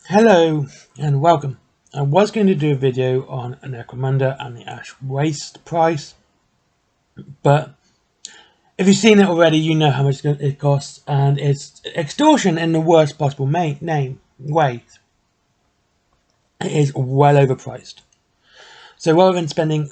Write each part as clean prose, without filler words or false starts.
Hello and welcome. I was going to do a video on Necromunda and the Ash Waste price, but if you've seen it already, you know how much it costs, and it's extortion in the worst possible way. It is well overpriced. So rather than spending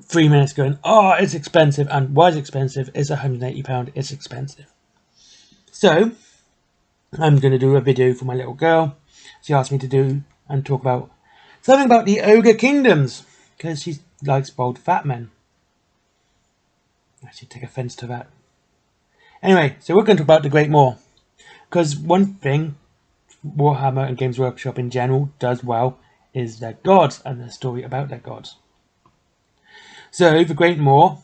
3 minutes going, oh, it's expensive, and why is it expensive? It's £180, it's expensive. So I'm going to do a video for my little girl. She asked me to do and talk about something about the Ogre Kingdoms, because she likes bold fat men. I should take offence to that. Anyway, so we're going to talk about the Great Moor, because one thing Warhammer and Games Workshop in general does well is their gods and the story about their gods. So the Great Moor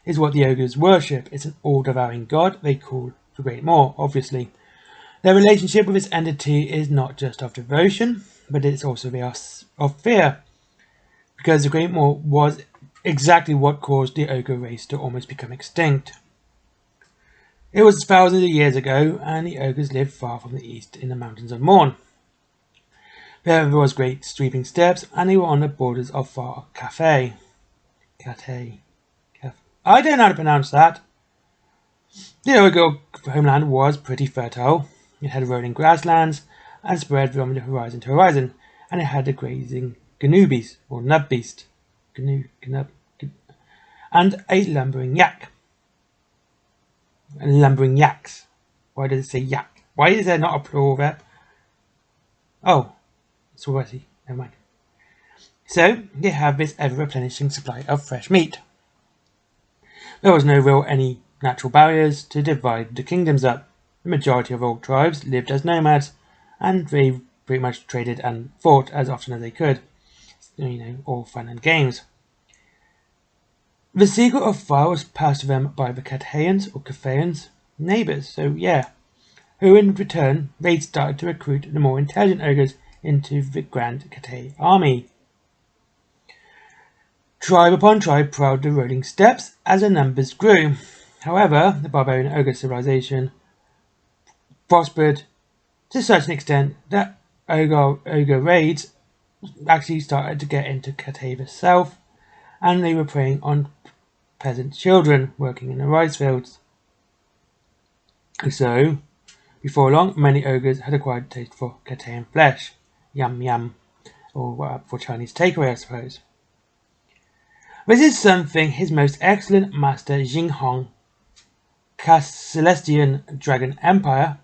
is what the ogres worship. It's an all-devouring god they call the Great Moor, obviously. Their relationship with this entity is not just of devotion, but it's also of fear, because the Great Moor was exactly what caused the ogre race to almost become extinct. It was thousands of years ago, and the ogres lived far from the east in the mountains of Morn. There was great sweeping steppes, and they were on the borders of far Cathay. I don't know how to pronounce that. The ogre homeland was pretty fertile. It had rolling grasslands and spread from the horizon to horizon, and it had a grazing gnu or nub beast, and a lumbering yak. Lumbering yaks. Why does it say yak? Why is there not a plural there? Oh, it's already. Never mind. So they have this ever-replenishing supply of fresh meat. There was no any natural barriers to divide the kingdoms up. The majority of all tribes lived as nomads, and they pretty much traded and fought as often as they could. All fun and games. The secret of fire was passed to them by the Cathayans or Cathayans, neighbours, who in return they started to recruit the more intelligent ogres into the Grand Cathay army. Tribe upon tribe prowled the rolling steppes as their numbers grew. However, the barbarian ogre civilization prospered to such an extent that ogre raids actually started to get into Cathay itself, and they were preying on peasant children working in the rice fields. So, before long, many ogres had acquired a taste for Cathayan flesh. Yum yum. Or for Chinese takeaway, I suppose. This is something his most excellent master Jing Hong, Celestian Dragon Emperor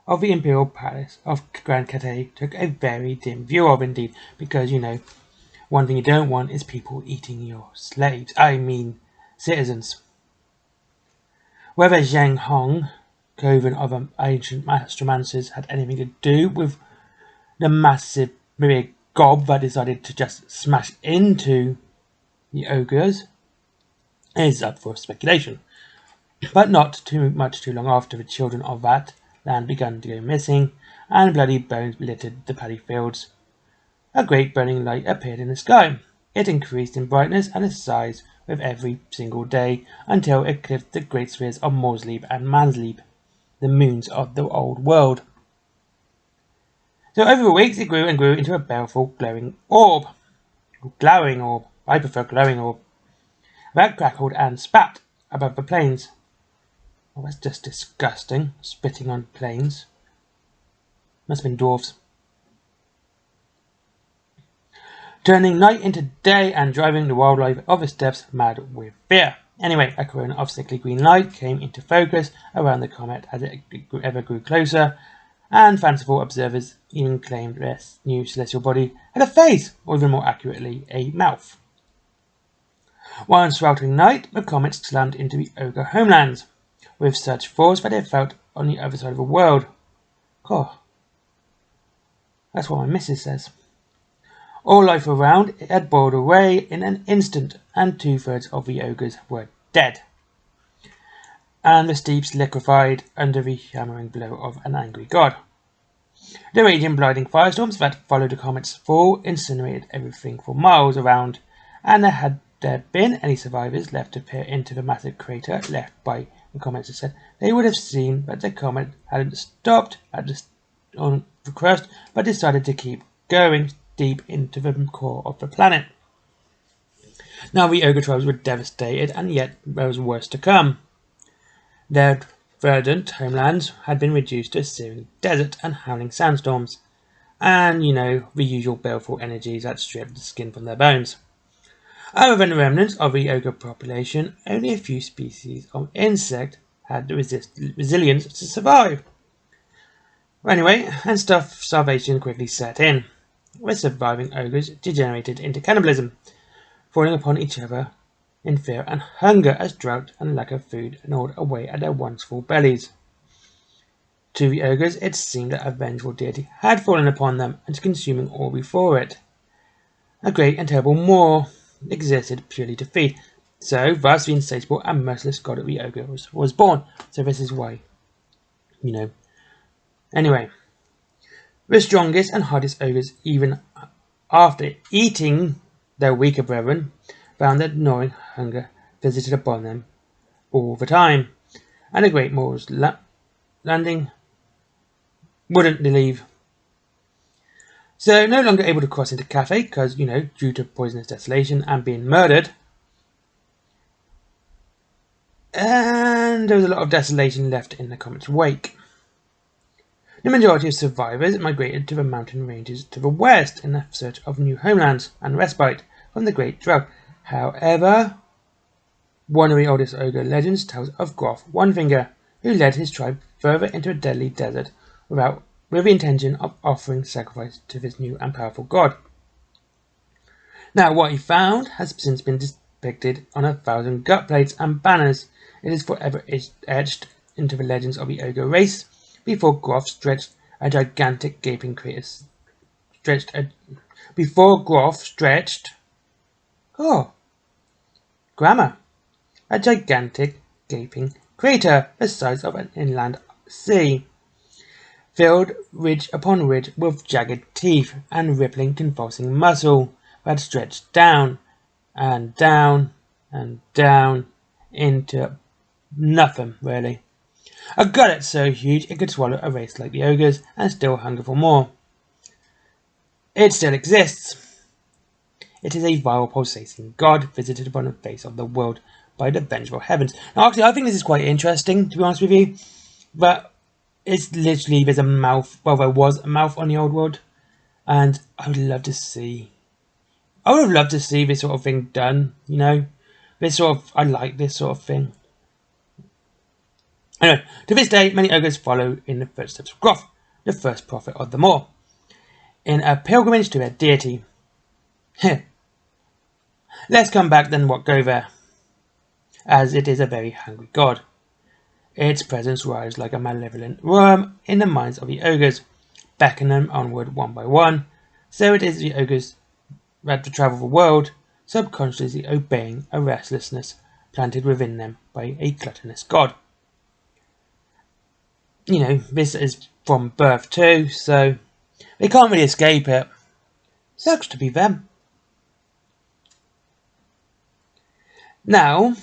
of the Imperial Palace of Grand Cathay, took a very dim view of indeed, because one thing you don't want is people eating your slaves. I mean citizens. Whether Zhang Hong, coven of ancient astromancers, had anything to do with the massive big gob that decided to just smash into the ogres is up for speculation. But not too long after, the children of that land began to go missing, and bloody bones littered the paddy fields. A great burning light appeared in the sky. It increased in brightness and its size with every single day, until it eclipsed the great spheres of Morsleep and Mansleep, the moons of the old world. So over the weeks it grew and grew into a baleful glowing orb. Glowing orb. I prefer glowing orb. That crackled and spat above the plains. Oh, that's just disgusting, spitting on plains. Must have been dwarves. Turning night into day and driving the wildlife of the steppes mad with fear. Anyway, a corona of sickly green light came into focus around the comet as it ever grew closer, and fanciful observers even claimed this new celestial body had a face, or even more accurately, a mouth. One sweltering night, the comet slammed into the ogre homelands with such force that it felt on the other side of the world. Oh, that's what my missus says. All life around it had boiled away in an instant, and 2/3 of the ogres were dead, and the steeps liquefied under the hammering blow of an angry god. The raging, blinding firestorms that followed the comet's fall incinerated everything for miles around, and had there been any survivors left to peer into the massive crater left by the comments said, they would have seen that the comet hadn't stopped on the crust, but decided to keep going deep into the core of the planet. Now the Ogre tribes were devastated, and yet there was worse to come. Their verdant homelands had been reduced to a searing desert and howling sandstorms, and, the usual baleful energies that stripped the skin from their bones. Other than the remnants of the ogre population, only a few species of insect had the resilience to survive. Anyway, and starvation quickly set in. The surviving ogres degenerated into cannibalism, falling upon each other in fear and hunger as drought and lack of food gnawed away at their once full bellies. To the ogres, it seemed that a vengeful deity had fallen upon them and consuming all before it. A great and terrible maw existed purely to feed. So, thus the insatiable and merciless god of the ogres was born. So this is why, Anyway, the strongest and hardest ogres, even after eating their weaker brethren, found that gnawing hunger visited upon them all the time, and the great maws landing wouldn't leave. So, no longer able to cross into Cathay because, due to poisonous desolation and being murdered. And there was a lot of desolation left in the comet's wake. The majority of survivors migrated to the mountain ranges to the west in search of new homelands and respite from the great drought. However, one of the oldest ogre legends tells of Groff Onefinger, who led his tribe further into a deadly desert with the intention of offering sacrifice to this new and powerful god. Now, what he found has since been depicted on 1,000 gut plates and banners. It is forever etched into the legends of the ogre race. Before Groff stretched a gigantic gaping crater. A gigantic gaping crater the size of an inland sea, filled ridge upon ridge with jagged teeth and rippling convulsing muscle that stretched down and down and down into nothing, really. A gullet so huge it could swallow a race like the ogres and still hunger for more. It still exists. It is a vile pulsating god visited upon the face of the world by the vengeful heavens. Now, actually, I think this is quite interesting, to be honest with you. But it's literally, there was a mouth on the old world. And I would love to see this sort of thing done, I like this sort of thing. Anyway, to this day, many ogres follow in the footsteps of Groff, the first prophet of them all, in a pilgrimage to their deity. Let's come back then go there, as it is a very hungry god. Its presence rises like a malevolent worm in the minds of the ogres, beckoning them onward one by one. So it is the ogres that travel the world, subconsciously obeying a restlessness planted within them by a gluttonous god. This is from birth too, so they can't really escape it. Sucks to be them. Now,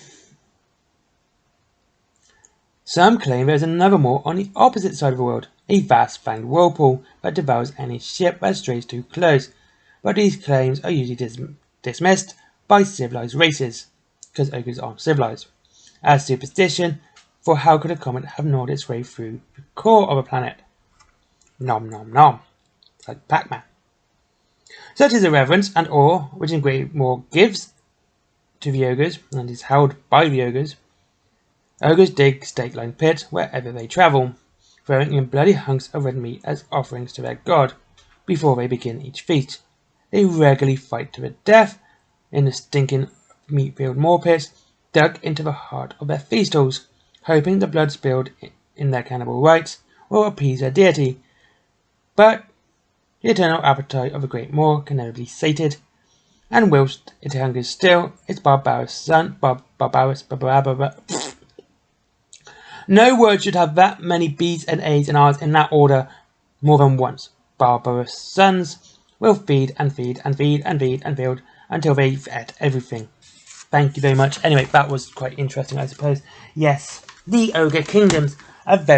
some claim there is another maw on the opposite side of the world, a vast fanged whirlpool that devours any ship that strays too close, but these claims are usually dismissed by civilized races, because ogres aren't civilized, as superstition, for how could a comet have gnawed its way through the core of a planet? Nom nom nom. It's like Pac-Man. Such is the reverence and awe which a great maw gives to the ogres, and is held by the ogres. Ogres dig stake-lined pits wherever they travel, throwing in bloody hunks of red meat as offerings to their god before they begin each feast. They regularly fight to the death in the stinking meat-filled maw pits dug into the heart of their feast halls, hoping the blood spilled in their cannibal rites will appease their deity. But the eternal appetite of a great maw can never be sated, and whilst it hungers still, its barbarous son, no word should have that many B's and A's and R's in that order more than once. Barbarous sons will feed and feed and feed and feed and feed until they've ate everything. Thank you very much. Anyway, that was quite interesting, I suppose. Yes, The Ogre Kingdoms are very